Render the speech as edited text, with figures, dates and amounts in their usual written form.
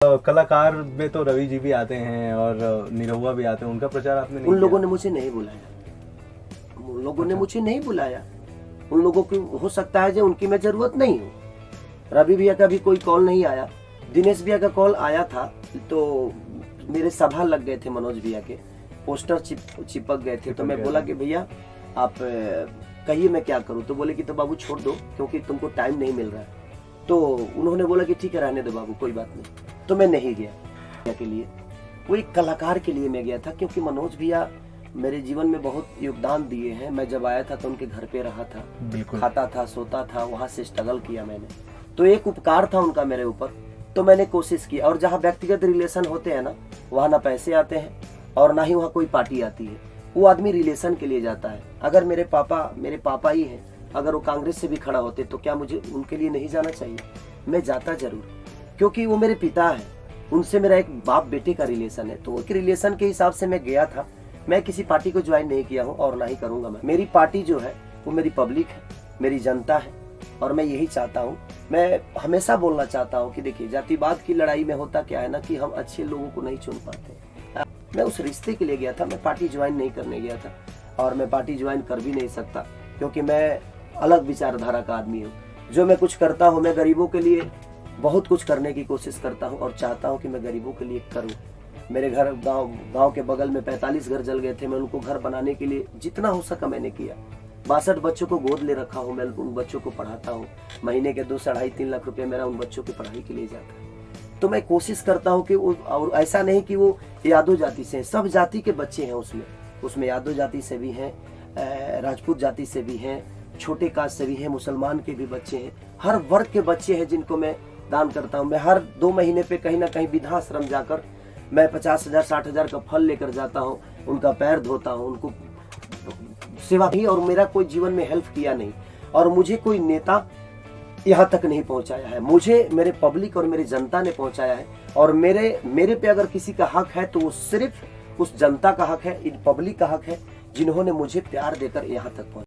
कलाकार में तो रवि जी भी आते हैं और निरहुआ भी आते हैं, उनका प्रचार आपने नहीं उन लोगों किया? ने मुझे नहीं बुलाया, उन लोगों ने मुझे नहीं बुलाया। उन लोगों की हो सकता है जो उनकी मैं जरूरत नहीं हूँ। रवि भैया का भी कोई कॉल नहीं आया, दिनेश भैया का कॉल आया था तो मेरे सभा लग गए थे, मनोज भैया के पोस्टर चिपक गए थे। तो मैं बोला कि भैया आप कहिए मैं क्या करूँ। तो बोले कि तो बाबू छोड़ दो क्योंकि तुमको टाइम नहीं मिल रहा है। तो उन्होंने बोला कि ठीक है रहने दो बाबू, कोई बात नहीं। तो मैं नहीं गया के लिए, वो एक कलाकार के लिए मैं गया था क्योंकि मनोज भैया मेरे जीवन में बहुत योगदान दिए हैं। मैं जब आया था तो उनके घर पे रहा था, खाता था, सोता था, वहां से स्ट्रगल किया मैंने। तो एक उपकार था उनका मेरे ऊपर, तो मैंने कोशिश की। और जहाँ व्यक्तिगत रिलेशन होते हैं ना, वहाँ ना पैसे आते हैं और ना ही वहाँ कोई पार्टी आती है। वो आदमी रिलेशन के लिए जाता है। अगर मेरे पापा ही हैं, अगर वो कांग्रेस से भी खड़ा होते तो क्या मुझे उनके लिए नहीं जाना चाहिए? मैं जाता जरूर, क्योंकि वो मेरे पिता हैं, उनसे मेरा एक बाप बेटे का रिलेशन है। तो एक रिलेशन के हिसाब से मैं गया था। मैं किसी पार्टी को ज्वाइन नहीं किया हूँ और ना ही करूंगा। मैं, मेरी पार्टी जो है वो मेरी पब्लिक है, मेरी जनता है। और मैं यही चाहता हूँ, मैं हमेशा बोलना चाहता हूँ कि देखिए जातिवाद की लड़ाई में होता क्या है ना कि हम अच्छे लोगों को नहीं चुन पाते। मैं उस रिश्ते के लिए गया था, मैं पार्टी ज्वाइन नहीं करने गया था और मैं पार्टी ज्वाइन कर भी नहीं सकता क्योंकि मैं अलग विचारधारा का आदमी हूँ। जो मैं कुछ करता हूँ, मैं गरीबों के लिए बहुत कुछ करने की कोशिश करता हूँ और चाहता हूँ कि मैं गरीबों के लिए करूँ। मेरे घर गांव के बगल में 45 घर जल गए थे। मैं उनको घर बनाने के लिए जितना हो सका मैंने किया। 62 बच्चों को गोद ले रखा हूँ, मैं उन बच्चों को पढ़ाता हूँ। महीने के 2 से 2.5-3 लाख रुपए मेरा उन बच्चों की पढ़ाई के लिए जाता है। तो मैं कोशिश करता हूँ कि और ऐसा नहीं कि वो यादव जाति से, सब जाति के बच्चे हैं उसमें यादव जाति से भी हैं, राजपूत जाति से भी हैं, छोटे कास्ट से भी हैं, मुसलमान के भी बच्चे हैं। हर वर्ग के बच्चे हैं जिनको मैं दान करता हूँ। मैं हर 2 महीने पे कहीं ना कहीं वृद्धाश्रम जाकर मैं 50,000 60,000 का फल लेकर जाता हूँ, उनका पैर धोता हूँ, उनको सेवा भी। और मेरा कोई जीवन में हेल्प किया नहीं और मुझे कोई नेता यहाँ तक नहीं पहुँचाया है, मुझे मेरे पब्लिक और मेरी जनता ने पहुँचाया है। और मेरे पे अगर किसी का हक है तो वो सिर्फ उस जनता का हक है, इन पब्लिक का हक है जिन्होंने मुझे प्यार देकर यहाँ तक पहुँचाया।